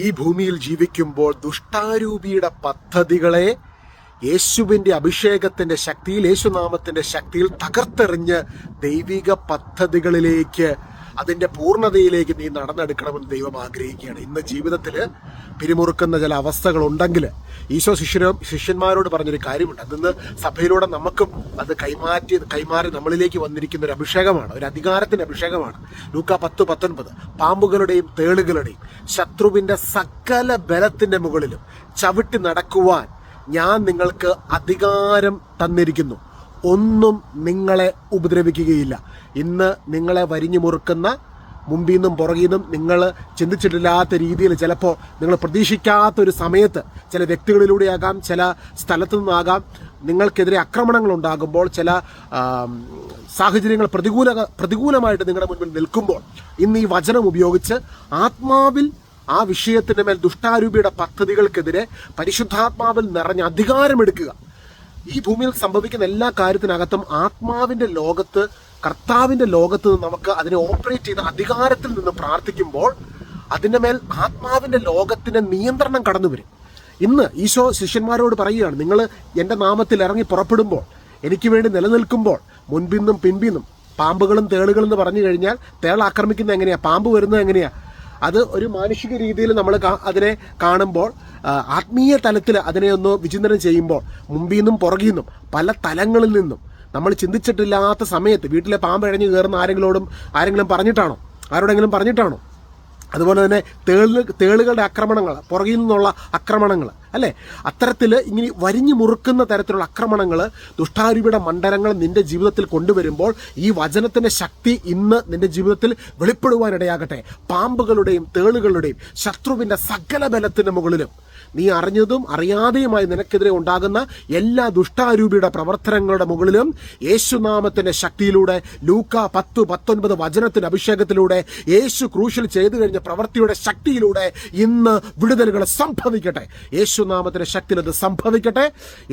ഈ ഭൂമിയിൽ ജീവിക്കുമ്പോൾ ദുഷ്ടാരൂപിയുടെ പദ്ധതികളെ യേശുവിൻ്റെ അഭിഷേകത്തിൻ്റെ ശക്തിയിൽ, യേശുനാമത്തിൻ്റെ ശക്തിയിൽ തകർത്തെറിഞ്ഞ് ദൈവിക പദ്ധതികളിലേക്ക്, അതിൻ്റെ പൂർണ്ണതയിലേക്ക് നീ നടന്നെടുക്കണമെന്ന് ദൈവം ആഗ്രഹിക്കുകയാണ്. ഇന്ന് ജീവിതത്തിൽ പിരിമുറുക്കുന്ന ചില അവസ്ഥകളുണ്ടെങ്കിൽ ഈശോ ശിഷ്യന്മാരോട് പറഞ്ഞൊരു കാര്യമുണ്ട്. അതിന്ന് സഭയിലൂടെ നമുക്കും അത് കൈമാറി നമ്മളിലേക്ക് വന്നിരിക്കുന്ന ഒരു അഭിഷേകമാണ്, ഒരു അധികാരത്തിൻ്റെ അഭിഷേകമാണ്. ലൂക്കാ 10:19 പാമ്പുകളുടെയും തേളുകളുടെയും ശത്രുവിൻ്റെ സകല ബലത്തിൻ്റെ മുകളിലും ചവിട്ടി നടക്കുവാൻ ഞാൻ നിങ്ങൾക്ക് അധികാരം തന്നിരിക്കുന്നു, ഒന്നും നിങ്ങളെ ഉപദ്രവിക്കുകയില്ല. ഇന്ന് നിങ്ങളെ വരിഞ്ഞു മുറുക്കുന്ന മുമ്പിൽ നിന്നും പുറകിൽ നിന്നും നിങ്ങൾ ചിന്തിച്ചിട്ടില്ലാത്ത രീതിയിൽ, ചിലപ്പോൾ നിങ്ങൾ പ്രതീക്ഷിക്കാത്തൊരു സമയത്ത് ചില വ്യക്തികളിലൂടെയാകാം, ചില സ്ഥലത്തു നിന്നാകാം നിങ്ങൾക്കെതിരെ ആക്രമണങ്ങൾ ഉണ്ടാകുമ്പോൾ, ചില സാഹചര്യങ്ങൾ പ്രതികൂലമായിട്ട് നിങ്ങളുടെ മുൻപിൽ നിൽക്കുമ്പോൾ, ഇന്ന് ഈ വചനം ഉപയോഗിച്ച് ആത്മാവിൽ ആ വിഷയത്തിൻ്റെ മേൽ ദുഷ്ടാരൂപിയുടെ പദ്ധതികൾക്കെതിരെ പരിശുദ്ധാത്മാവിൽ നിറഞ്ഞ അധികാരമെടുക്കുക. ഈ ഭൂമിയിൽ സംഭവിക്കുന്ന എല്ലാ കാര്യത്തിനകത്തും ആത്മാവിൻ്റെ ലോകത്ത്, കർത്താവിൻ്റെ ലോകത്ത് നിന്ന് നമുക്ക് അതിനെ ഓപ്പറേറ്റ് ചെയ്ത അധികാരത്തിൽ നിന്ന് പ്രാർത്ഥിക്കുമ്പോൾ അതിൻ്റെ മേൽ ആത്മാവിൻ്റെ ലോകത്തിൻ്റെ നിയന്ത്രണം കടന്നു വരും. ഇന്ന് ഈശോ ശിഷ്യന്മാരോട് പറയുകയാണ്, നിങ്ങൾ എൻ്റെ നാമത്തിൽ ഇറങ്ങി പുറപ്പെടുമ്പോൾ, എനിക്ക് വേണ്ടി നിലനിൽക്കുമ്പോൾ, മുൻപിന്നും പിൻപിന്നും പാമ്പുകളും തേളുകളും എന്ന് പറഞ്ഞു കഴിഞ്ഞാൽ, തേൾ ആക്രമിക്കുന്നത് എങ്ങനെയാണ്, പാമ്പ് വരുന്നത് എങ്ങനെയാണ്, അത് ഒരു മാനുഷിക രീതിയിൽ നമ്മൾ അതിനെ കാണുമ്പോൾ, ആത്മീയ തലത്തിൽ അതിനെ ഒന്ന് വിചിന്തനം ചെയ്യുമ്പോൾ, മുമ്പിൽ നിന്നും പുറകിൽ നിന്നും പല തലങ്ങളിൽ നിന്നും നമ്മൾ ചിന്തിച്ചിട്ടില്ലാത്ത സമയത്ത് വീട്ടിലെ പാമ്പ് ഇഴഞ്ഞു കയറുന്ന ആരെങ്കിലും പറഞ്ഞിട്ടാണോ, ആരോടെങ്കിലും പറഞ്ഞിട്ടാണോ? അതുപോലെ തന്നെ തേളുകളുടെ ആക്രമണങ്ങൾ, പുറകിൽ നിന്നുള്ള ആക്രമണങ്ങൾ, അല്ലേ? അത്തരത്തിൽ ഇങ്ങനെ വരിഞ്ഞു മുറുക്കുന്ന തരത്തിലുള്ള ആക്രമണങ്ങൾ, ദുഷ്ടാരൂപിയുടെ മണ്ഡലങ്ങൾ നിന്റെ ജീവിതത്തിൽ കൊണ്ടുവരുമ്പോൾ ഈ വചനത്തിന്റെ ശക്തി ഇന്ന് നിന്റെ ജീവിതത്തിൽ വെളിപ്പെടുവാനിടയാകട്ടെ. പാമ്പുകളുടെയും തേളുകളുടെയും ശത്രുവിന്റെ സകല ബലത്തിന്റെ മുകളിലും നീ അറിഞ്ഞതും അറിയാതെയുമായി നിനക്കെതിരെ ഉണ്ടാകുന്ന എല്ലാ ദുഷ്ടാരൂപിയുടെ പ്രവർത്തനങ്ങളുടെ മുകളിലും യേശുനാമത്തിന്റെ ശക്തിയിലൂടെ, ലൂക്കാ 10:19 വചനത്തിന്റെ അഭിഷേകത്തിലൂടെ, യേശു ക്രൂശിൽ ചെയ്തു കഴിഞ്ഞ പ്രവൃത്തിയുടെ ശക്തിയിലൂടെ ഇന്ന് വിടുതലുകൾ സംഭവിക്കട്ടെ. യേശുനാമത്തിന്റെ ശക്തിയിൽ അത് സംഭവിക്കട്ടെ.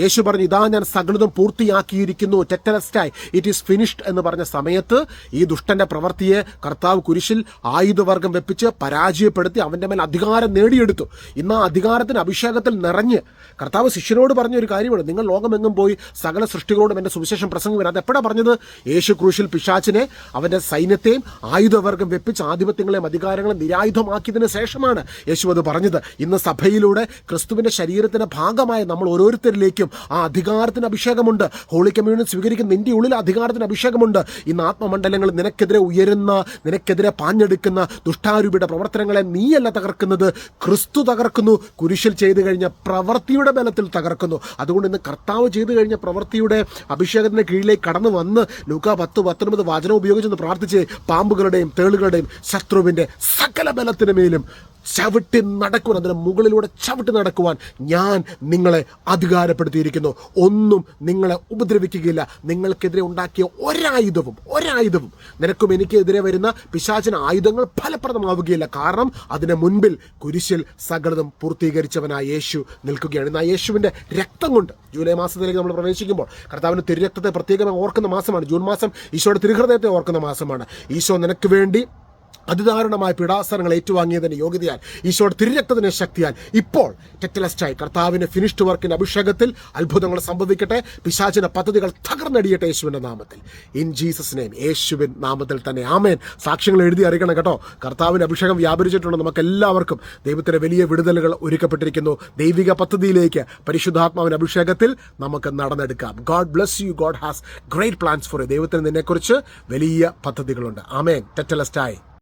യേശു പറഞ്ഞു, ഇതാ ഞാൻ സകലതും പൂർത്തിയാക്കിയിരിക്കുന്നു, ടെറ്റലസ്റ്റായി, ഇറ്റ് ഈസ് ഫിനിഷ്ഡ് എന്ന് പറഞ്ഞ സമയത്ത് ഈ ദുഷ്ടന്റെ പ്രവൃത്തിയെ കർത്താവ് കുരിശിൽ ആയുധവർഗം വെപ്പിച്ച് പരാജയപ്പെടുത്തി അവന്റെ മേൽ അധികാരം നേടിയെടുത്തു. ഇന്ന് ആ അധികാരത്തിന് അഭിഷേകത്തിൽ നിറഞ്ഞ് കർത്താവ് ശിഷ്യരോട് പറഞ്ഞ ഒരു കാര്യമാണ്, നിങ്ങൾ ലോകമെങ്ങും പോയി സകല സൃഷ്ടികളോടും എൻ്റെ സുവിശേഷം പ്രസംഗം. അത് എപ്പോഴാണ് പറഞ്ഞത്? യേശു ക്രൂശിൽ പിശാചിനെ, അവന്റെ സൈന്യത്തെയും ആയുധവർഗം വെപ്പിച്ച് ആധിപത്യങ്ങളെയും അധികാരങ്ങളെയും നിരായുധമാക്കിയതിന് ശേഷമാണ് യേശു അത് പറഞ്ഞത്. ഇന്ന് സഭയിലൂടെ ക്രിസ്തുവിന്റെ ശരീരത്തിന്റെ ഭാഗമായ നമ്മൾ ഓരോരുത്തരിലേക്കും ആ അധികാരത്തിന് അഭിഷേകമുണ്ട്. ഹോളി കമ്മ്യൂണിയൻ സ്വീകരിക്കുന്ന നിന്റെ ഉള്ളിൽ അധികാരത്തിന് അഭിഷേകമുണ്ട്. ഇന്ന് ആത്മമണ്ഡലങ്ങൾ നിനക്കെതിരെ ഉയരുന്ന, നിനക്കെതിരെ പാഞ്ഞെടുക്കുന്ന ദുഷ്ടാരൂപിയുടെ പ്രവർത്തനങ്ങളെ നീയല്ല തകർക്കുന്നത്, ക്രിസ്തു തകർക്കുന്നു. കുരിശിൽ ചെയ്തു കഴിഞ്ഞ പ്രവൃത്തിയുടെ ബലത്തിൽ തകർക്കുന്നു. അതുകൊണ്ട് ഇന്ന് കർത്താവ് ചെയ്തു കഴിഞ്ഞ പ്രവൃത്തിയുടെ അഭിഷേകത്തിന്റെ കീഴിലേക്ക് കടന്നു വന്ന് ലൂക്കാ 10:19 വചനം ഉപയോഗിച്ചെന്ന് പ്രാർത്ഥിച്ച് പാമ്പുകളുടെയും തേളുകളുടെയും ശത്രുവിന്റെ സകല ബലത്തിന് മേലും ചവിട്ടി നടക്കുവാൻ, അതിന് മുകളിലൂടെ ചവിട്ടി നടക്കുവാൻ ഞാൻ നിങ്ങളെ അധികാരപ്പെടുത്തിയിരിക്കുന്നു. ഒന്നും നിങ്ങളെ ഉപദ്രവിക്കുകയില്ല. നിങ്ങൾക്കെതിരെ ഉണ്ടാക്കിയ ഒരായുധവും നിനക്കും എനിക്കെതിരെ വരുന്ന പിശാചിന് ആയുധങ്ങൾ ഫലപ്രദമാവുകയില്ല. കാരണം അതിന് മുൻപിൽ കുരിശിൽ സകലതും പൂർത്തീകരിച്ചവനായ യേശു നിൽക്കുകയാണ്. ഇന്ന് ആ യേശുവിന്റെ രക്തം കൊണ്ട് ജൂലൈ മാസത്തിലേക്ക് നമ്മൾ പ്രവേശിക്കുമ്പോൾ കർത്താവിന്റെ തിരുരക്തത്തെ പ്രത്യേകമായി ഓർക്കുന്ന മാസമാണ്. ജൂൺ മാസം ഈശോയുടെ തിരുഹൃദയത്തെ ഓർക്കുന്ന മാസമാണ്. ഈശോ നിനക്ക് വേണ്ടി അതിദാരുണമായ പീഡാസനങ്ങൾ ഏറ്റുവാങ്ങിയതിന്റെ യോഗ്യതയാൽ, ഈശോയുടെ തിരുരക്തത്തിന്റെ ശക്തിയാൽ ഇപ്പോൾ ടെറ്റലസ്റ്റായി കർത്താവിന്റെ ഫിനിഷ്ഡ് വർക്കിന്റെ അഭിഷേകത്തിൽ അത്ഭുതങ്ങൾ സംഭവിക്കട്ടെ. പിശാചിന്റെ പദ്ധതികൾ തകർന്നടിയട്ടെ യേശുവിന്റെ നാമത്തിൽ. ഇൻ ജീസസ് നെയിം, യേശുവിൻ നാമത്തിൽ തന്നെ ആമേൻ. സാക്ഷ്യങ്ങൾ എഴുതി അറിയിക്കണം കേട്ടോ. കർത്താവിന്റെ അഭിഷേകം വ്യാപരിച്ചിട്ടുണ്ട്. നമുക്ക് എല്ലാവർക്കും ദൈവത്തിന്റെ വലിയ വിടുതലുകൾ ഒരുക്കപ്പെട്ടിരിക്കുന്നു. ദൈവിക പദ്ധതിയിലേക്ക് പരിശുദ്ധാത്മാവിന്റെ അഭിഷേകത്തിൽ നമുക്ക് നടന്നെടുക്കാം. God bless you. God has great plans for you. ദൈവത്തിന് നിന്നെക്കുറിച്ച് വലിയ പദ്ധതികളുണ്ട്. ആമേൻ. ടെറ്റലസ്റ്റായി.